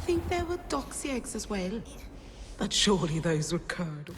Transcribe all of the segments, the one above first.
think there were doxy eggs as well. But surely those would curdle.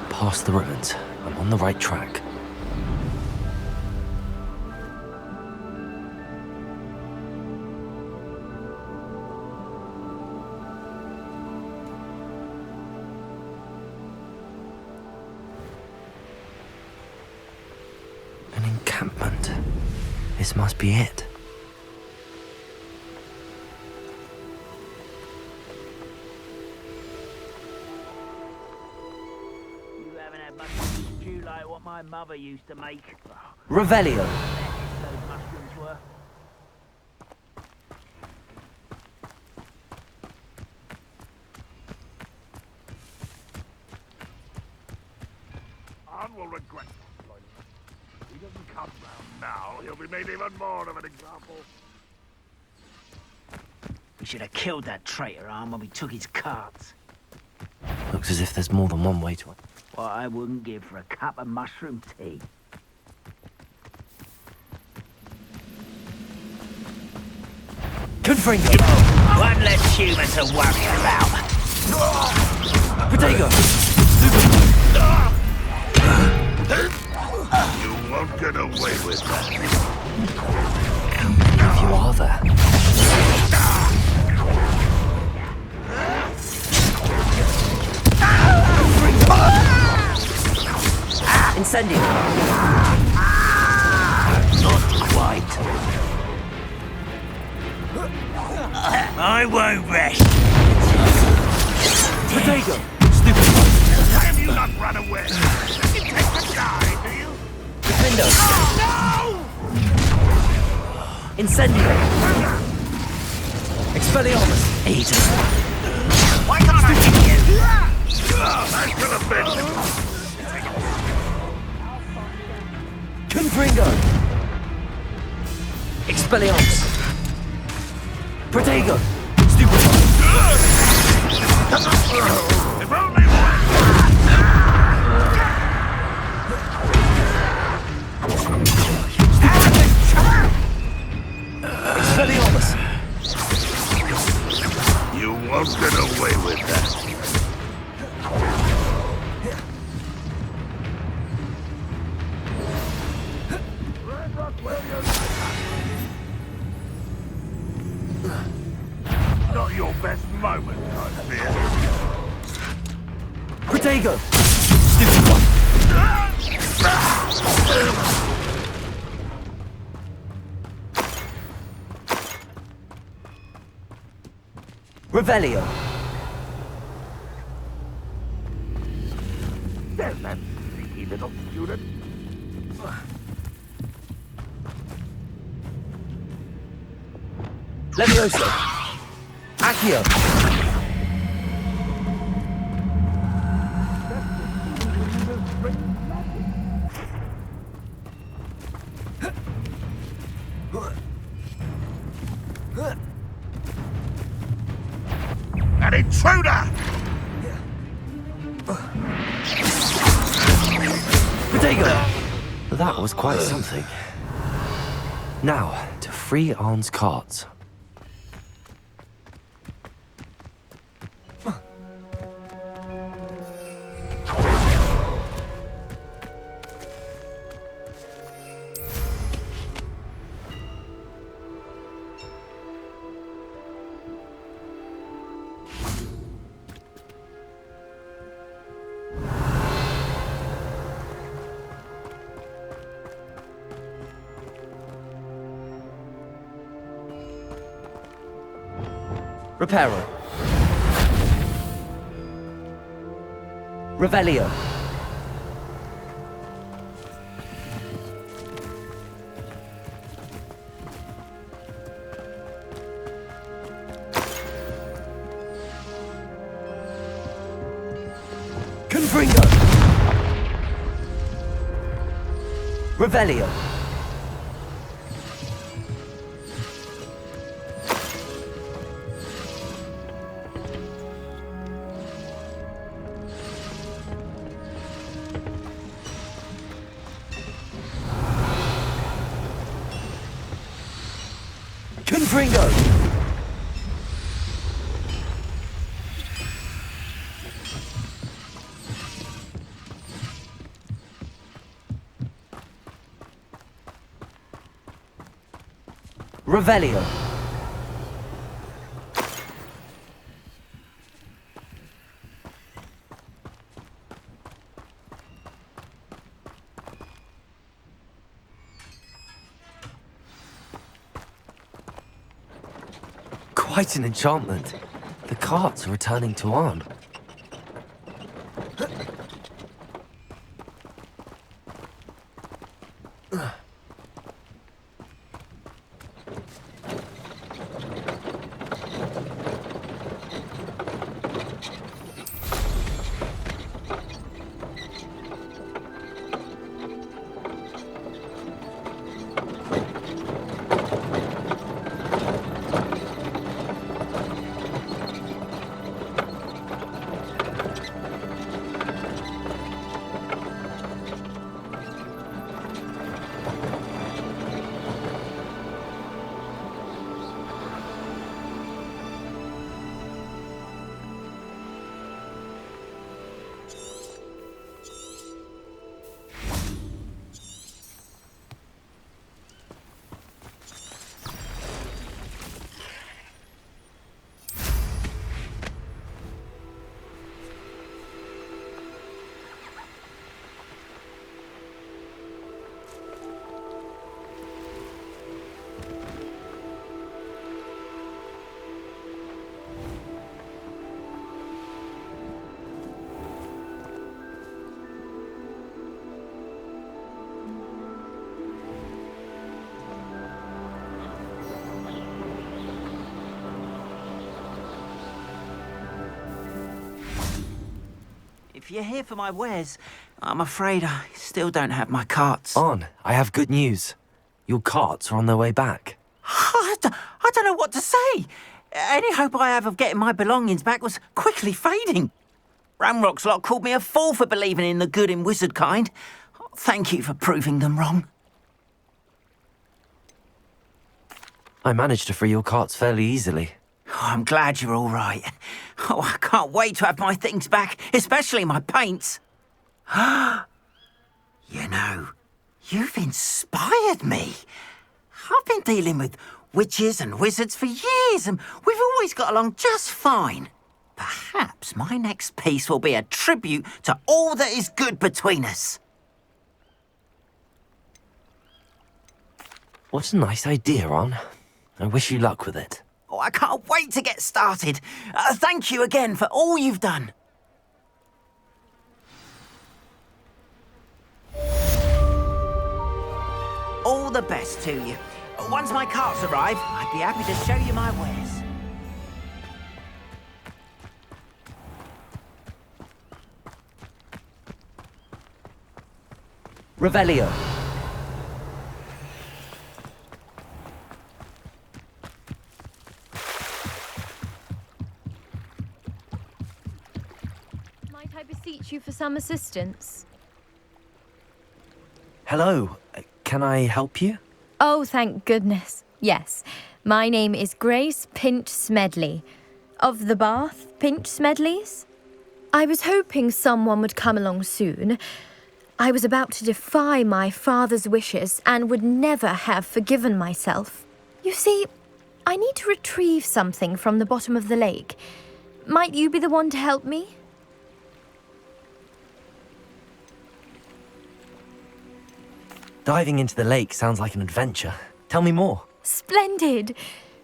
Past the ruins. I'm on the right track. An encampment. This must be it. Like what my mother used to make. Revelio. Those mushrooms were. Anne will regret that. If he doesn't come round now, he'll be made even more of an example. We should have killed that traitor, Anne, when we took his carts. Looks as if there's more than one way to it. What I wouldn't give for a cup of mushroom tea. Confringo! One less human to worry about. Protego! You won't get away with that. If you are there. Incendio! Not quite. I won't rest. Protego! Stupid! Have you not run away? You take the guy, do you? Defendo! No! Incendio! Expelliarmus! Eat him. Why can't I hit you? That could have been. Confringo! Expelliarmus! Protego! Stupid! If only one. Expelliarmus! You won't get away with that. Not your best moment, I fear. Protego! Stupid one! Revelio! There's that sneaky little student. Levioso! Accio! intruder! Potato! That was quite something. Now, to free Arn's carts. Reparo. Revelio. Confringo. Revelio. Confringo! Revelio. Quite an enchantment. The carts are returning to Arn. If you're here for my wares, I'm afraid I still don't have my carts. Arn, I have good news. Your carts are on their way back. I don't know what to say. Any hope I have of getting my belongings back was quickly fading. Ramrock's lot called me a fool for believing in the good in wizard kind. Thank you for proving them wrong. I managed to free your carts fairly easily. Oh, I'm glad you're all right. Oh, I can't wait to have my things back, especially my paints. You know, you've inspired me. I've been dealing with witches and wizards for years, and we've always got along just fine. Perhaps my next piece will be a tribute to all that is good between us. What a nice idea, Arn. I wish you luck with it. Oh, I can't wait to get started. Thank you again for all you've done. All the best to you. Once my carts arrive, I'd be happy to show you my wares. Revelio. Might I beseech you for some assistance? Hello. Can I help you? Oh, thank goodness. Yes. My name is Grace Pinch Smedley. Of the Bath Pinch Smedleys? I was hoping someone would come along soon. I was about to defy my father's wishes and would never have forgiven myself. You see, I need to retrieve something from the bottom of the lake. Might you be the one to help me? Diving into the lake sounds like an adventure. Tell me more. Splendid!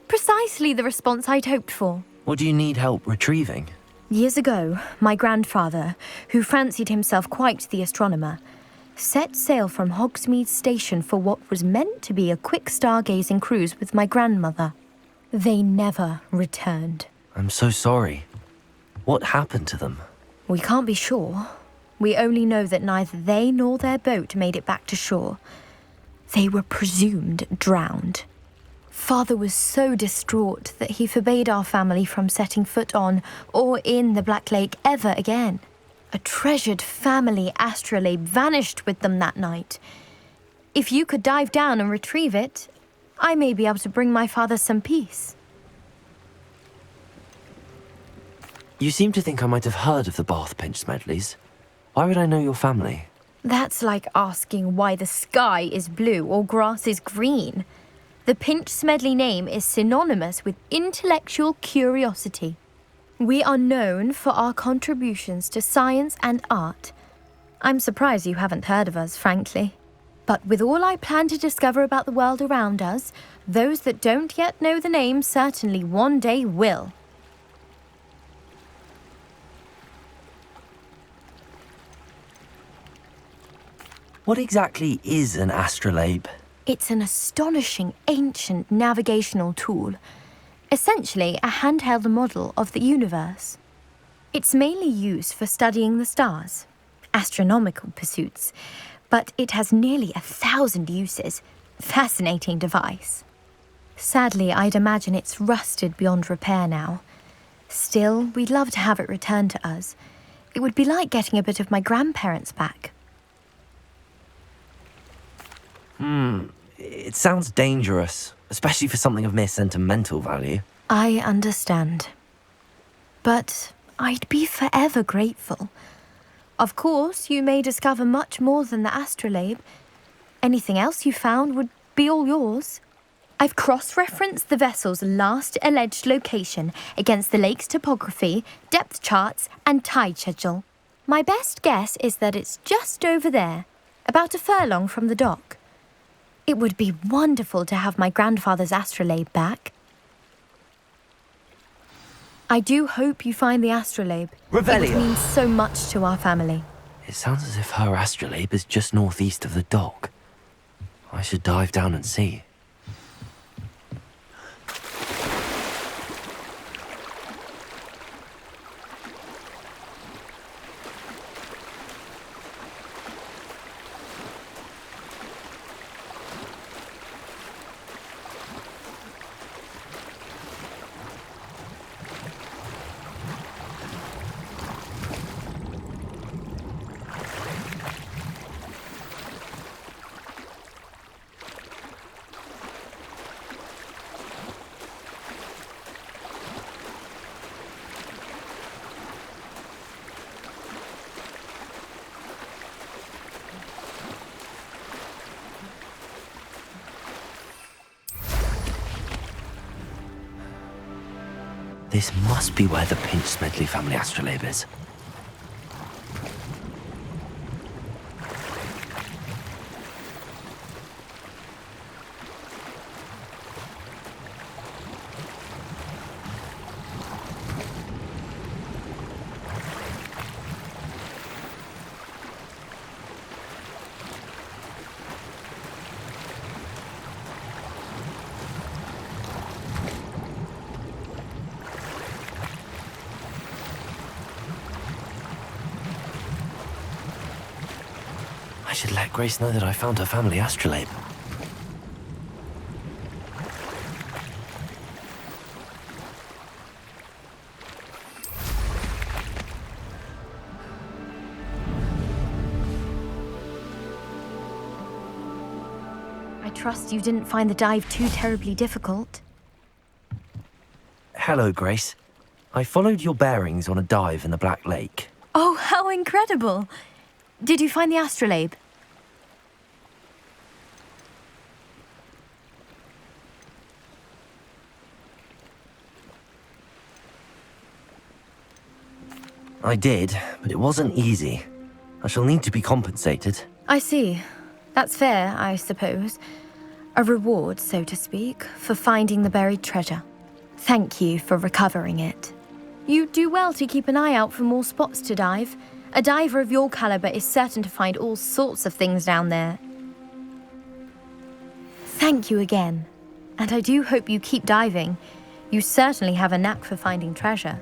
Precisely the response I'd hoped for. What do you need help retrieving? Years ago, my grandfather, who fancied himself quite the astronomer, set sail from Hogsmeade Station for what was meant to be a quick stargazing cruise with my grandmother. They never returned. I'm so sorry. What happened to them? We can't be sure. We only know that neither they nor their boat made it back to shore. They were presumed drowned. Father was so distraught that he forbade our family from setting foot on or in the Black Lake ever again. A treasured family astrolabe vanished with them that night. If you could dive down and retrieve it, I may be able to bring my father some peace. You seem to think I might have heard of the Bath Pinch Smedleys. Why would I know your family? That's like asking why the sky is blue or grass is green. The Pinch Smedley name is synonymous with intellectual curiosity. We are known for our contributions to science and art. I'm surprised you haven't heard of us, frankly. But with all I plan to discover about the world around us, those that don't yet know the name certainly one day will. What exactly is an astrolabe? It's an astonishing ancient navigational tool. Essentially, a handheld model of the universe. It's mainly used for studying the stars, astronomical pursuits, but it has nearly 1,000 uses. Fascinating device. Sadly, I'd imagine it's rusted beyond repair now. Still, we'd love to have it returned to us. It would be like getting a bit of my grandparents back. It sounds dangerous, especially for something of mere sentimental value. I understand. But I'd be forever grateful. Of course, you may discover much more than the astrolabe. Anything else you found would be all yours. I've cross-referenced the vessel's last alleged location against the lake's topography, depth charts, and tide schedule. My best guess is that it's just over there, about a furlong from the dock. It would be wonderful to have my grandfather's astrolabe back. I do hope you find the astrolabe. Revelio. It means so much to our family. It sounds as if her astrolabe is just northeast of the dock. I should dive down and see. This must be where the Pinch Smedley family astrolabe is. I should let Grace know that I found her family astrolabe. trust you didn't find the dive too terribly difficult. Hello, Grace. I followed your bearings on a dive in the Black Lake. Oh, how incredible! Did you find the astrolabe? I did, but it wasn't easy. I shall need to be compensated. I see. That's fair, I suppose. A reward, so to speak, for finding the buried treasure. Thank you for recovering it. You do well to keep an eye out for more spots to dive. A diver of your caliber is certain to find all sorts of things down there. Thank you again. And I do hope you keep diving. You certainly have a knack for finding treasure.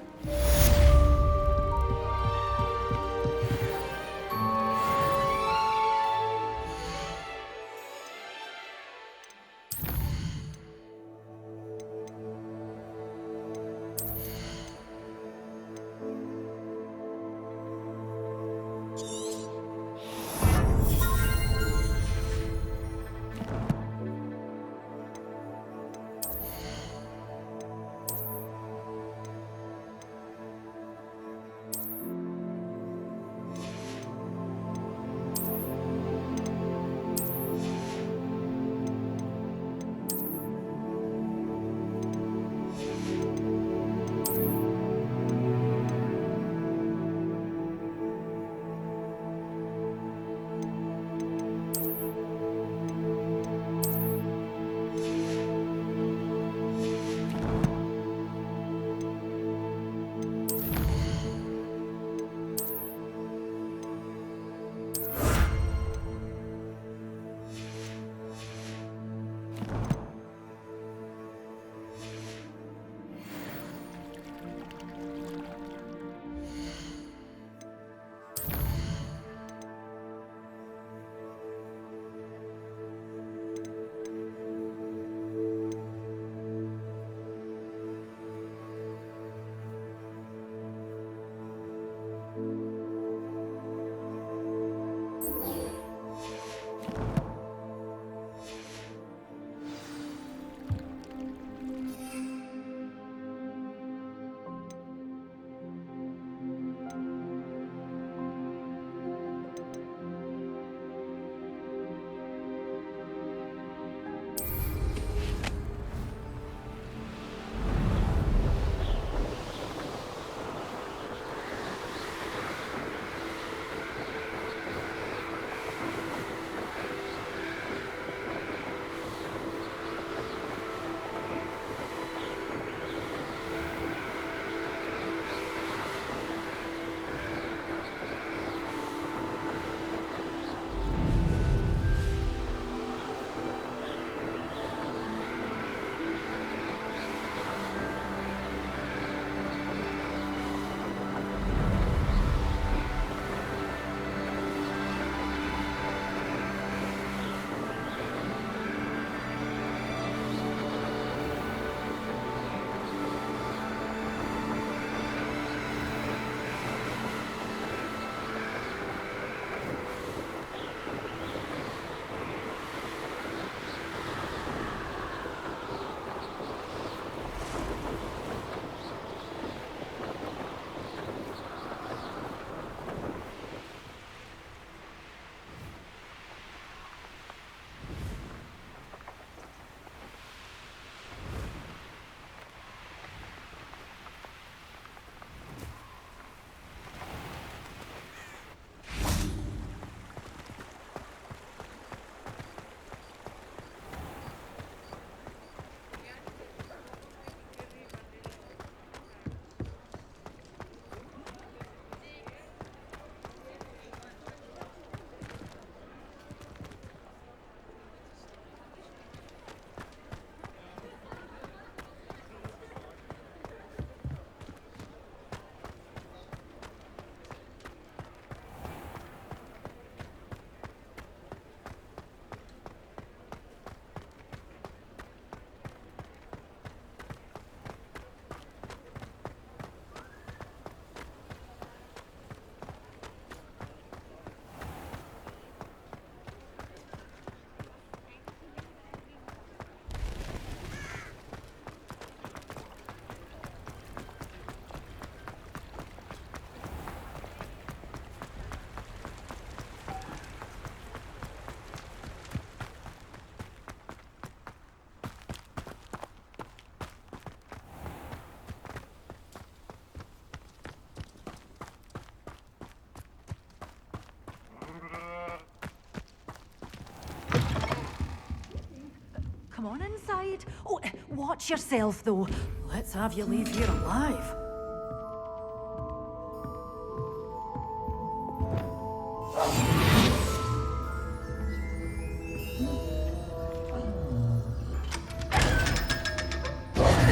Come on inside. Oh, watch yourself, though. Let's have you leave here alive.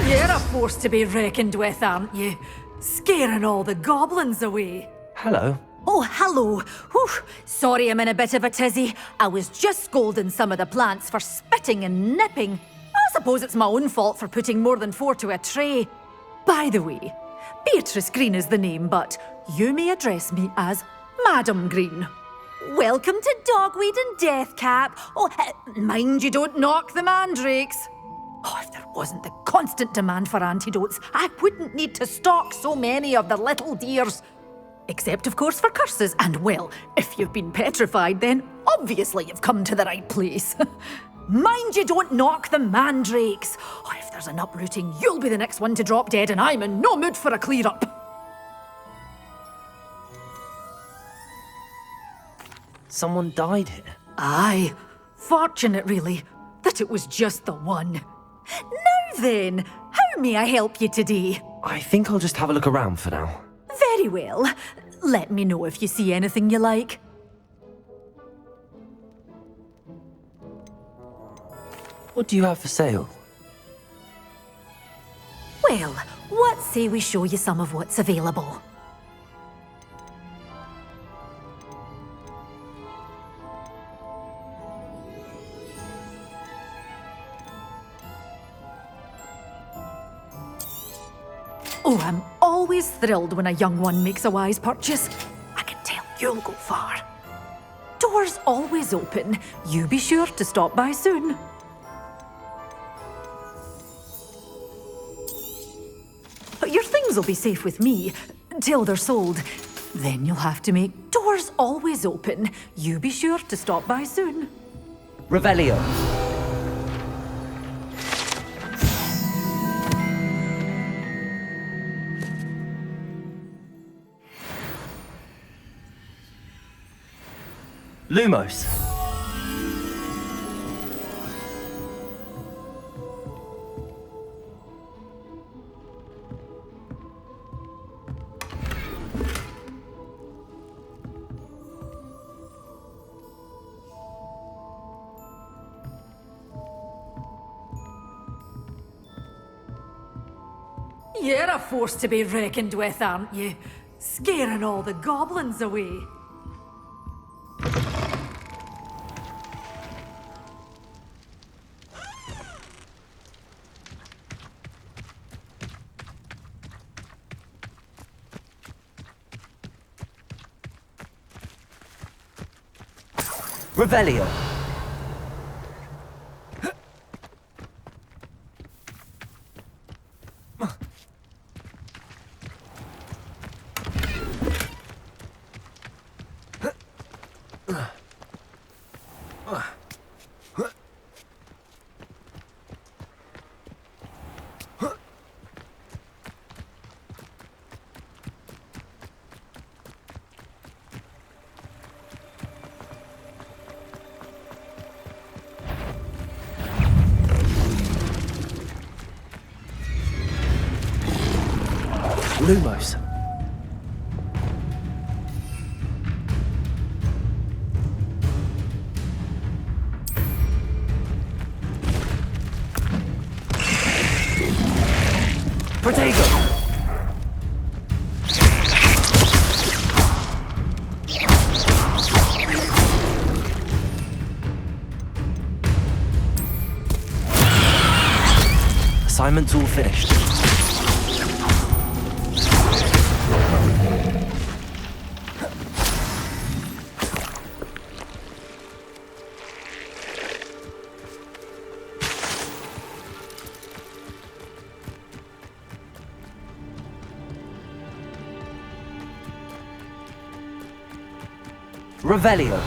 You're a force to be reckoned with, aren't you? Scaring all the goblins away. Hello. Oh, hello. Whew. Sorry I'm in a bit of a tizzy. I was just scolding some of the plants for spitting and nipping. I suppose it's my own fault for putting more than 4 to a tray. By the way, Beatrice Green is the name, but you may address me as Madam Green. Welcome to Dogweed and Deathcap. Oh, mind you don't knock the mandrakes. Oh, if there wasn't the constant demand for antidotes, I wouldn't need to stock so many of the little dears. Except, of course, for curses. And, well, if you've been petrified, then obviously you've come to the right place. Mind you don't knock the mandrakes. Oh, if there's an uprooting, you'll be the next one to drop dead, and I'm in no mood for a clear-up. Someone died here. Aye. Fortunate, really, that it was just the one. Now then, how may I help you today? I think I'll just have a look around for now. Very well. Let me know if you see anything you like. What do you have for sale? Well, what say we show you some of what's available? Oh, I'm always thrilled when a young one makes a wise purchase. I can tell you'll go far. Doors always open. You be sure to stop by soon. Your things will be safe with me till they're sold. Then you'll have to make doors always open. You be sure to stop by soon. Revelio. Lumos. You're a force to be reckoned with, aren't you? Scaring all the goblins away. Revelio. Lumos. Protego. Assignment's all finished. Revelio.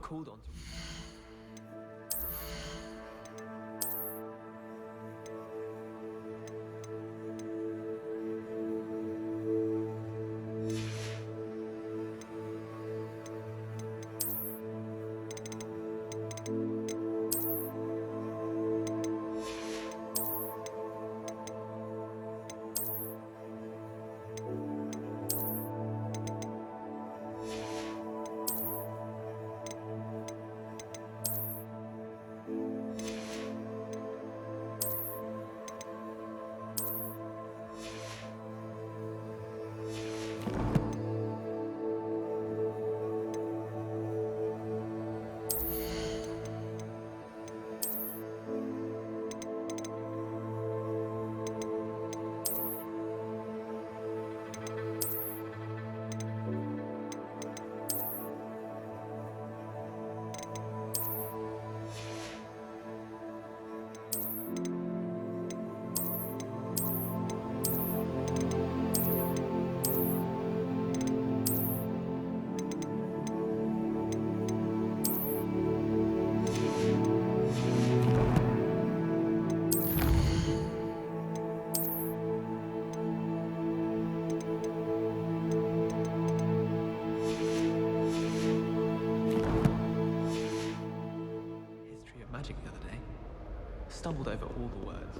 called on to. History of magic the other day. Stumbled over all the words.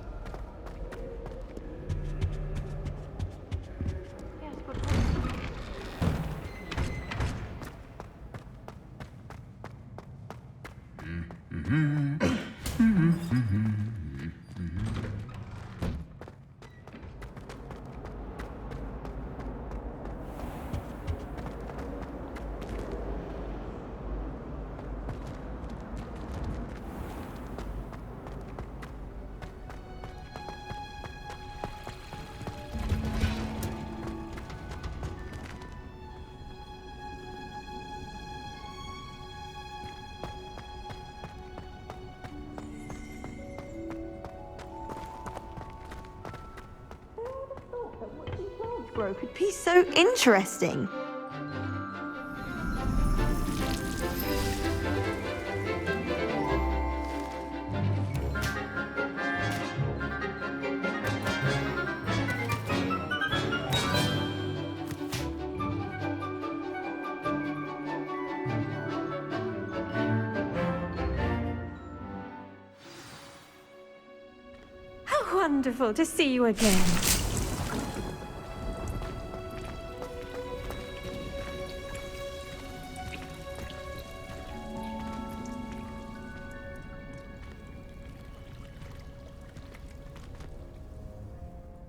Grow could be so interesting. How wonderful to see you again.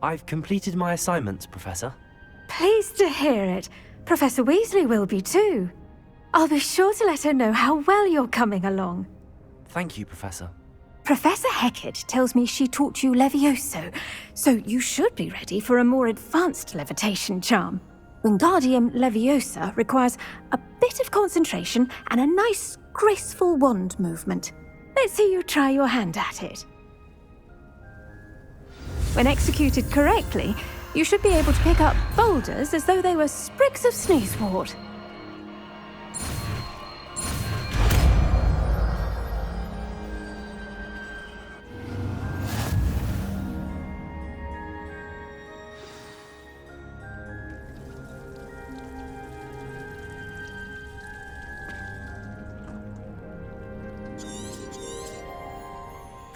I've completed my assignments, Professor. Pleased to hear it. Professor Weasley will be too. I'll be sure to let her know how well you're coming along. Thank you, Professor. Professor Hecat tells me she taught you Levioso, so you should be ready for a more advanced levitation charm. Wingardium Leviosa requires a bit of concentration and a nice, graceful wand movement. Let's see you try your hand at it. When executed correctly, you should be able to pick up boulders as though they were sprigs of sneezewort.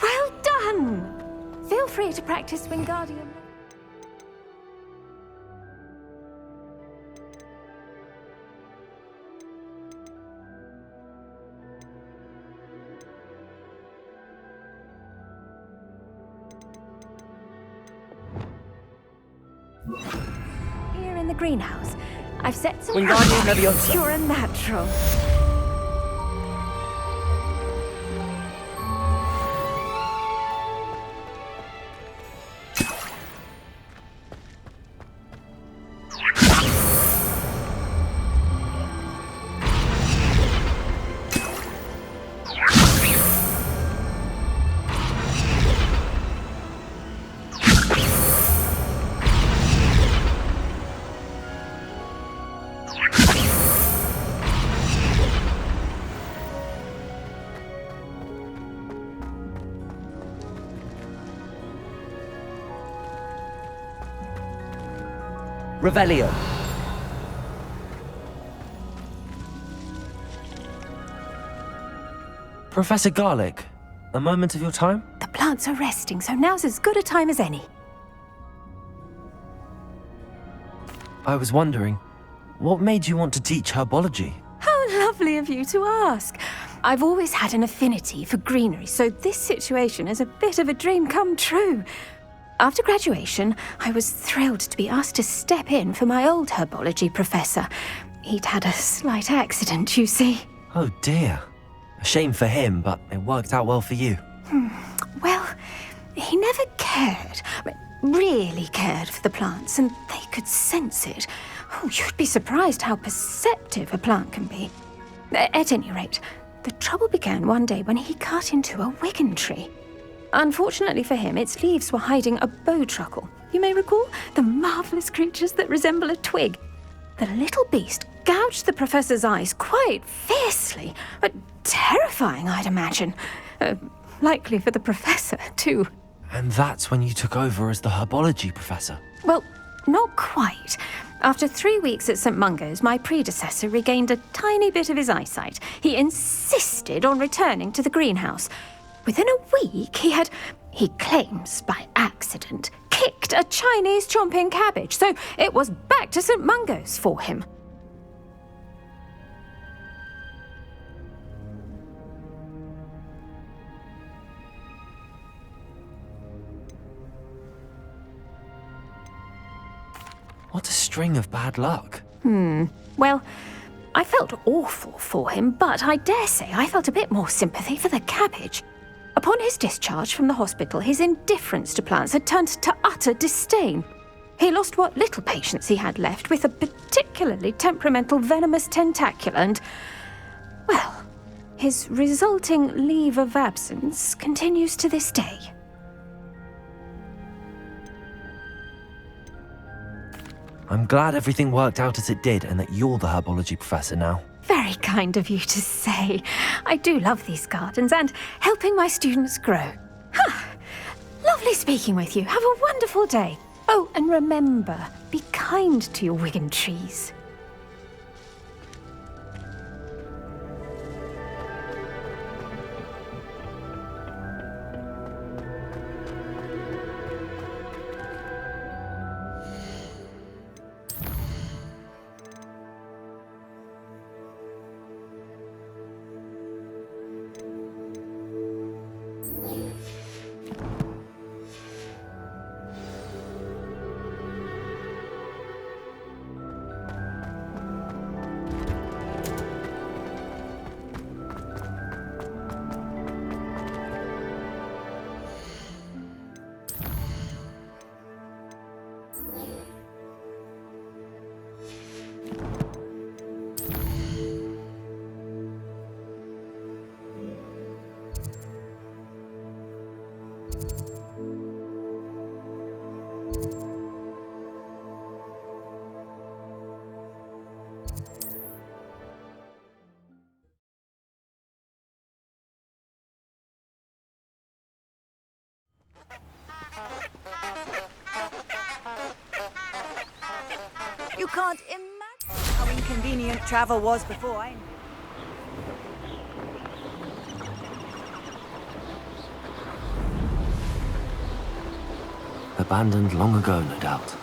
Well done! Feel free to practice Wingardium. Here in the greenhouse, I've set some Wingardium Leviosa. pure and natural. Revelio. Professor Garlic, a moment of your time? The plants are resting, so now's as good a time as any. I was wondering, what made you want to teach herbology? How lovely of you to ask. I've always had an affinity for greenery, so this situation is a bit of a dream come true. After graduation, I was thrilled to be asked to step in for my old herbology professor. He'd had a slight accident, you see. Oh dear. A shame for him, but it worked out well for you. Well, he never cared, really cared for the plants, and they could sense it. Oh, you'd be surprised how perceptive a plant can be. At any rate, the trouble began one day when he cut into a wigan tree. Unfortunately for him, its leaves were hiding a bowtruckle. You may recall the marvellous creatures that resemble a twig. The little beast gouged the professor's eyes quite fiercely, but terrifying, I'd imagine. Likely for the professor, too. And that's when you took over as the herbology professor? Well, not quite. After 3 weeks at St. Mungo's, my predecessor regained a tiny bit of his eyesight. He insisted on returning to the greenhouse. Within a week, he claims by accident, kicked a Chinese chomping cabbage, so it was back to St. Mungo's for him. What a string of bad luck. Well, I felt awful for him, but I dare say I felt a bit more sympathy for the cabbage. Upon his discharge from the hospital, his indifference to plants had turned to utter disdain. He lost what little patience he had left with a particularly temperamental venomous tentacula and, well, his resulting leave of absence continues to this day. I'm glad everything worked out as it did and that you're the herbology professor now. Very kind of you to say. I do love these gardens and helping my students grow. Lovely speaking with you. Have a wonderful day. Oh, and remember, be kind to your wigan trees. You can't imagine how inconvenient travel was before I... Abandoned long ago, no doubt.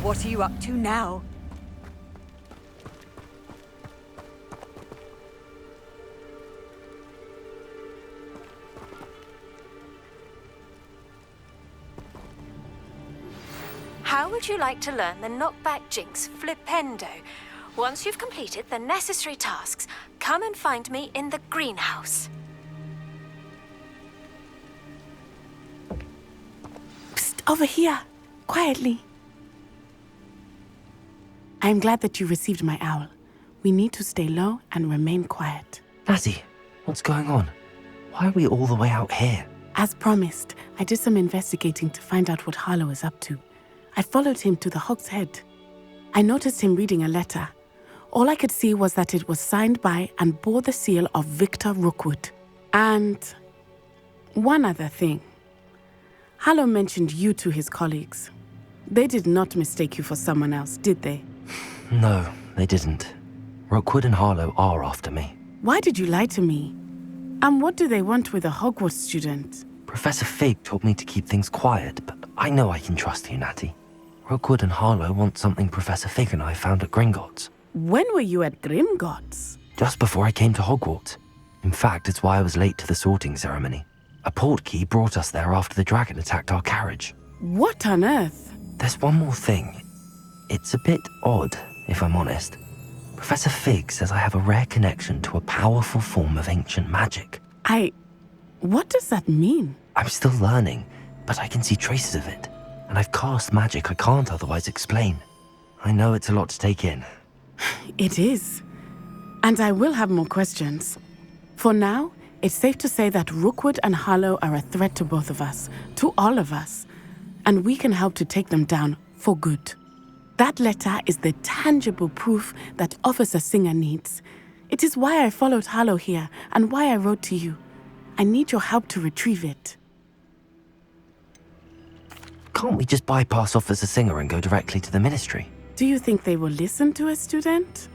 What are you up to now? How would you like to learn the knockback jinx flipendo? Once you've completed the necessary tasks, come and find me in the greenhouse. Psst, over here, quietly. I'm glad that you received my owl. We need to stay low and remain quiet. Natty, what's going on? Why are we all the way out here? As promised, I did some investigating to find out what Harlow is up to. I followed him to the Hog's Head. I noticed him reading a letter. All I could see was that it was signed by and bore the seal of Victor Rookwood. And one other thing. Harlow mentioned you to his colleagues. They did not mistake you for someone else, did they? No, they didn't. Rookwood and Harlow are after me. Why did you lie to me? And what do they want with a Hogwarts student? Professor Fig told me to keep things quiet, but I know I can trust you, Natty. Rookwood and Harlow want something Professor Fig and I found at Gringotts. When were you at Grimgotts? Just before I came to Hogwarts. In fact, it's why I was late to the sorting ceremony. A portkey brought us there after the dragon attacked our carriage. What on earth? There's one more thing. It's a bit odd, if I'm honest. Professor Fig says I have a rare connection to a powerful form of ancient magic. What does that mean? I'm still learning, but I can see traces of it. And I've cast magic I can't otherwise explain. I know it's a lot to take in. It is. And I will have more questions. For now, it's safe to say that Rookwood and Harlow are a threat to both of us, to all of us. And we can help to take them down for good. That letter is the tangible proof that Officer Singer needs. It is why I followed Harlow here and why I wrote to you. I need your help to retrieve it. Can't we just bypass Officer Singer and go directly to the Ministry? Do you think they will listen to a student?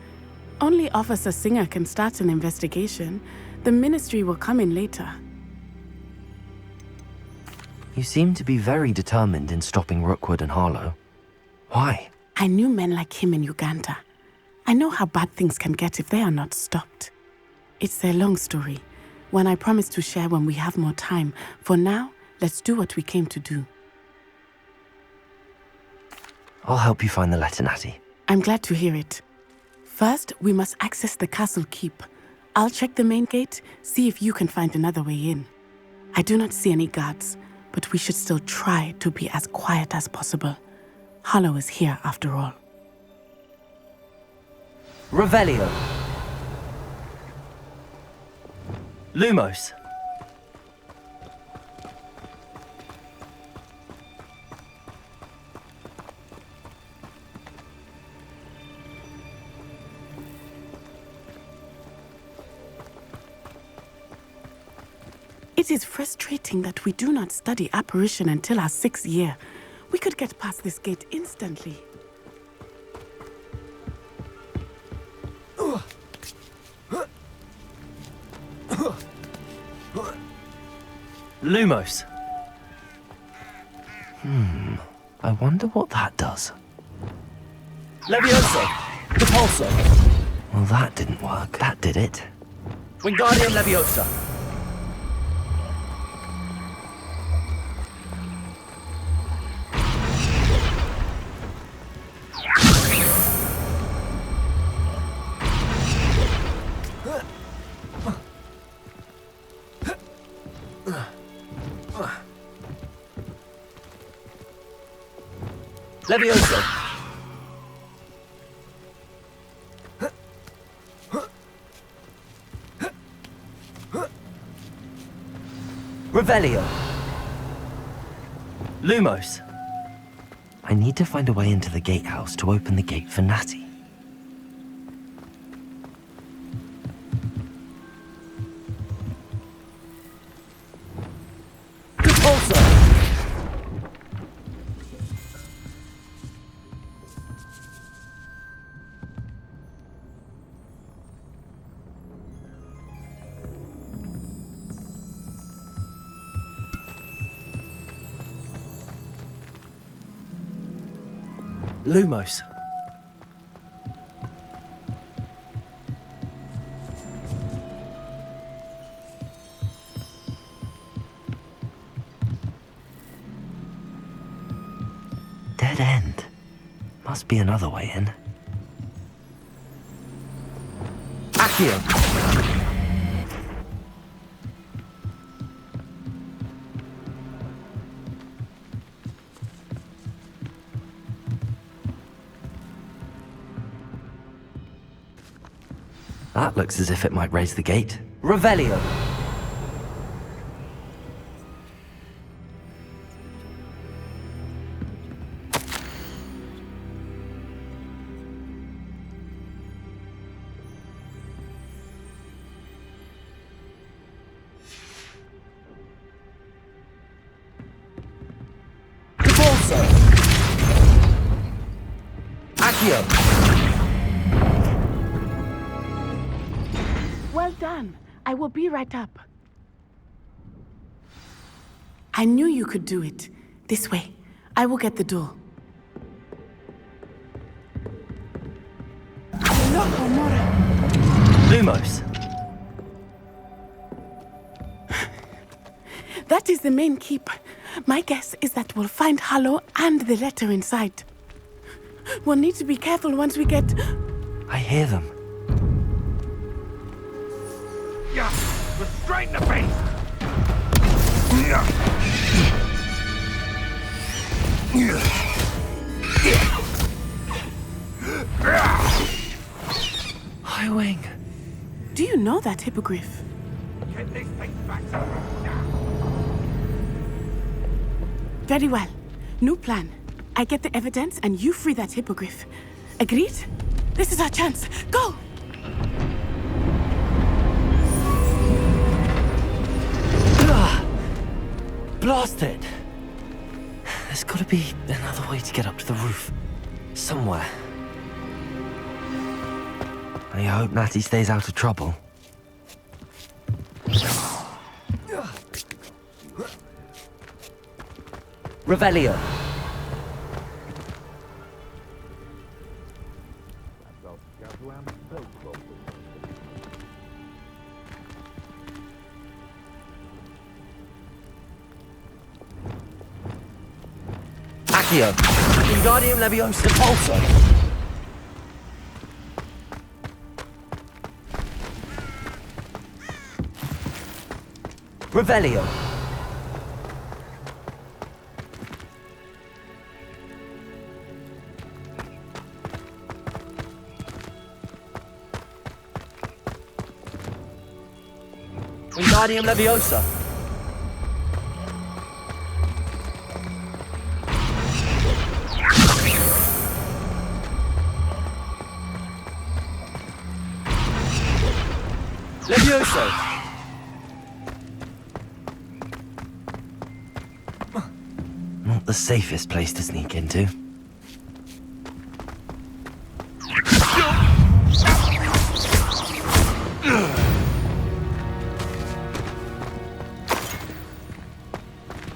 Only Officer Singer can start an investigation. The Ministry will come in later. You seem to be very determined in stopping Rookwood and Harlow. Why? I knew men like him in Uganda. I know how bad things can get if they are not stopped. It's a long story, one I promise to share when we have more time. For now, let's do what we came to do. I'll help you find the letter, Natty. I'm glad to hear it. First, we must access the castle keep. I'll check the main gate, see if you can find another way in. I do not see any guards, but we should still try to be as quiet as possible. Harlow is here after all. Revelio. Lumos. It is frustrating that we do not study apparition until our 6th year. We could get past this gate instantly. Lumos. I wonder what that does. Levioso! Repulso! Well, that didn't work. That did it. Wingardium Leviosa! Levioso! Revelio. Lumos. I need to find a way into the gatehouse to open the gate for Natty. Repulso! Lumos. Dead end. Must be another way in. Accio! That looks as if it might raise the gate. Revelio! Debalso! Accio! Well done. I will be right up. I knew you could do it. This way. I will get the door. Loco, Mora. Lumos! That is the main keep. My guess is that we'll find Hallow and the letter inside. We'll need to be careful once we get... I hear them. Yeah, but straight in the face! High Wing. Do you know that hippogriff? Get this thing back. Very well. New plan. I get the evidence and you free that hippogriff. Agreed? This is our chance. Go! Blasted! There's gotta be another way to get up to the roof. Somewhere. I hope Natty stays out of trouble. Revelio! Accio! Wingardium Leviosa! Depulso! Revelio! Wingardium Leviosa! Levioso! Not the safest place to sneak into.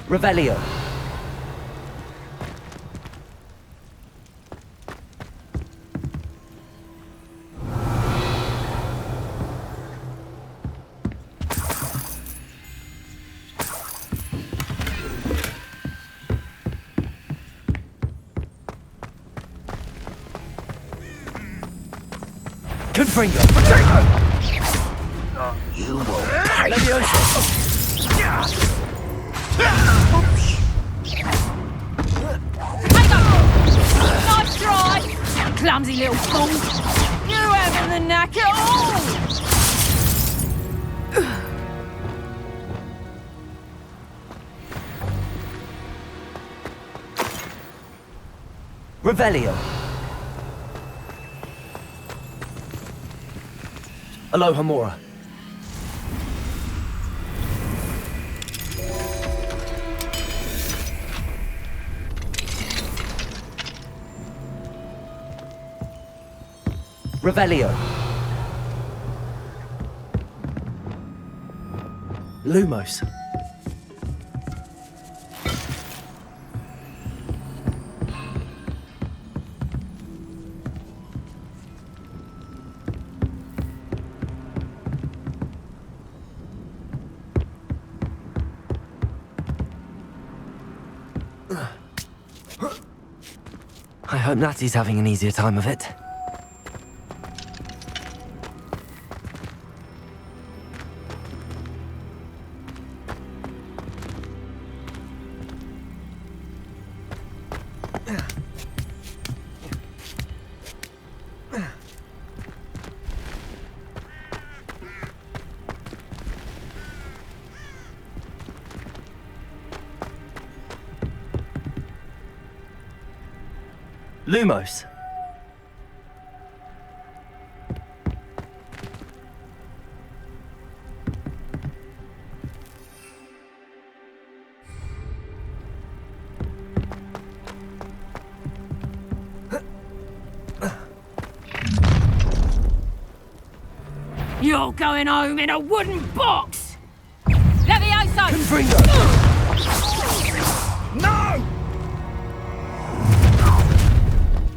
Revelio! Confringo! You will Leviosa! Nice try! Clumsy little fool! You haven't the knack at all! Revelio! Aloha Mora. Revelio. Lumos. hope Natty's having an easier time of it. Lumos. You're going home in a wooden box! Levioso! Confringo! No!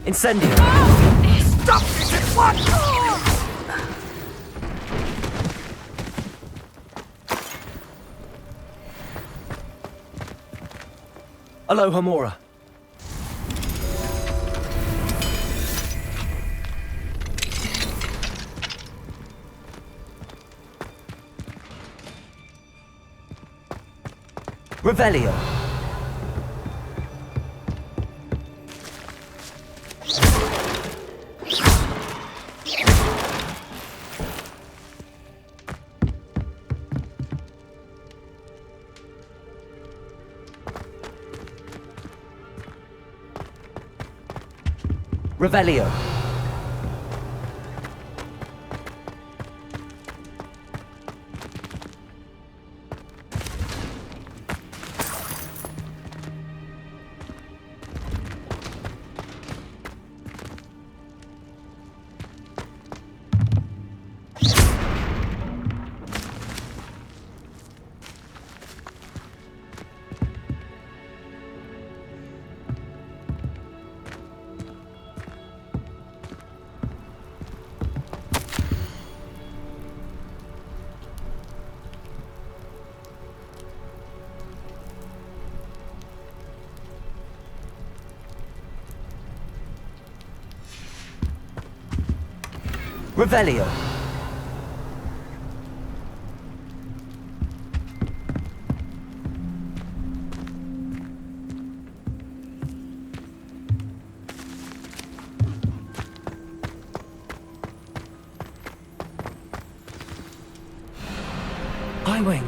Incendio! Stop this at once! Alohomora. Revelio. Revelio. Revelio. Highwing.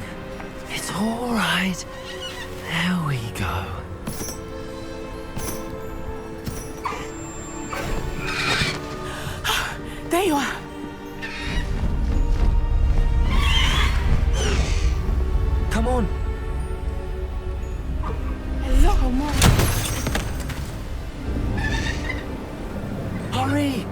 It's all right. There we go. There you are. Come on. Hello, Mom. Hurry.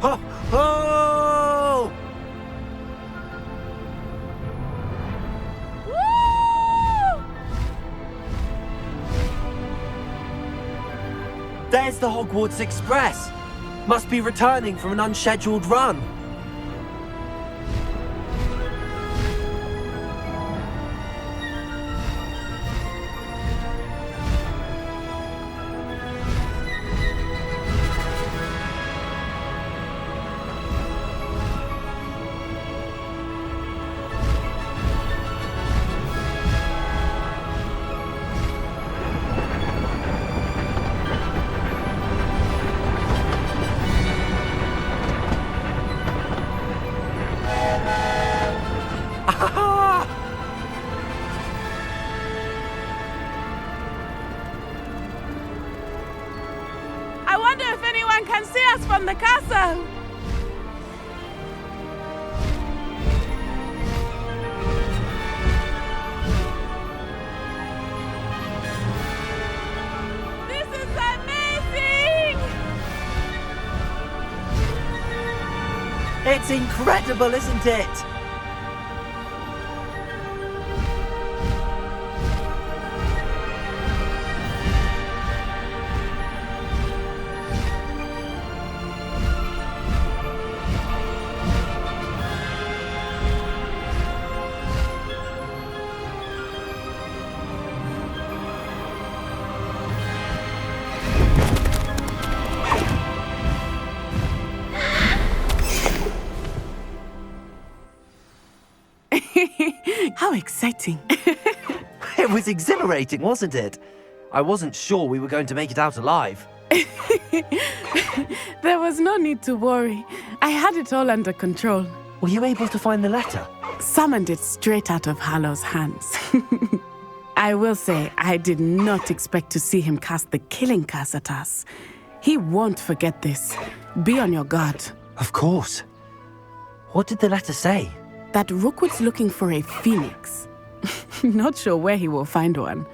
Oh! There's the Hogwarts Express. Must be returning from an unscheduled run. I wonder if anyone can see us from the castle. This is amazing! It's incredible, isn't it? How exciting. It was exhilarating, wasn't it? I wasn't sure we were going to make it out alive. There was no need to worry. I had it all under control. Were you able to find the letter? Summoned it straight out of Hallow's hands. I will say, I did not expect to see him cast the killing curse at us. He won't forget this. Be on your guard. Of course. What did the letter say? That Rookwood's looking for a phoenix. Not sure where he will find one.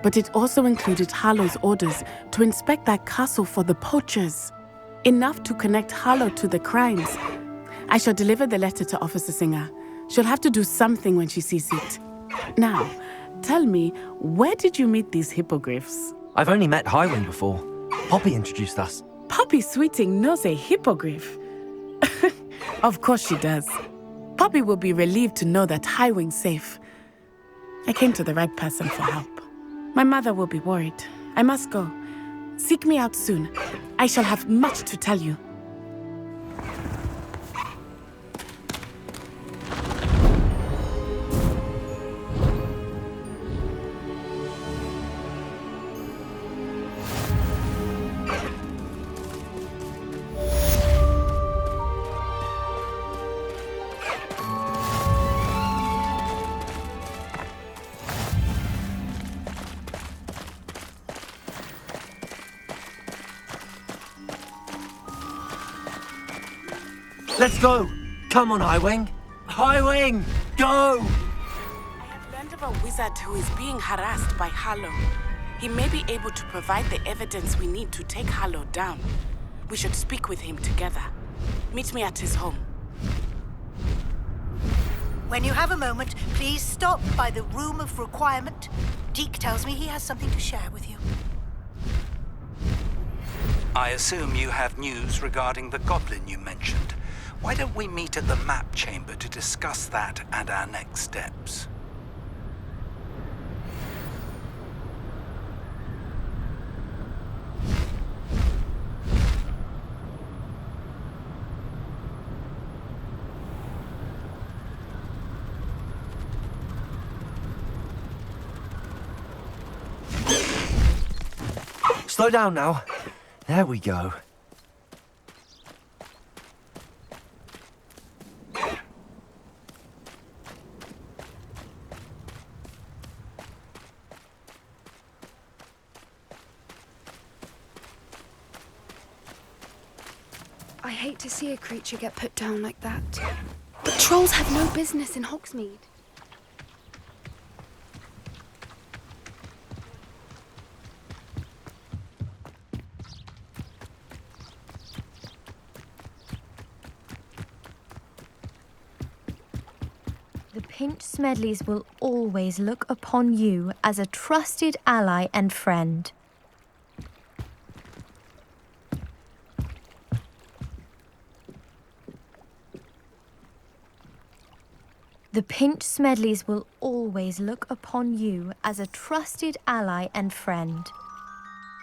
But it also included Harlow's orders to inspect that castle for the poachers. Enough to connect Harlow to the crimes. I shall deliver the letter to Officer Singer. She'll have to do something when she sees it. Now, tell me, where did you meet these hippogriffs? I've only met Highwing before. Poppy introduced us. Poppy Sweeting knows a hippogriff. Of course she does. Poppy will be relieved to know that Highwing's safe. I came to the right person for help. My mother will be worried. I must go. Seek me out soon. I shall have much to tell you. Let's go! Come on, Highwing! Highwing! Go! I have learned of a wizard who is being harassed by Harlow. He may be able to provide the evidence we need to take Harlow down. We should speak with him together. Meet me at his home. When you have a moment, please stop by the Room of Requirement. Deke tells me he has something to share with you. I assume you have news regarding the goblin you mentioned. Why don't we meet at the map chamber to discuss that and our next steps? Slow down now. There we go. I hate to see a creature get put down like that. But trolls have no business in Hogsmeade. The Pinch Smedleys will always look upon you as a trusted ally and friend. The Pinch Smedleys will always look upon you as a trusted ally and friend.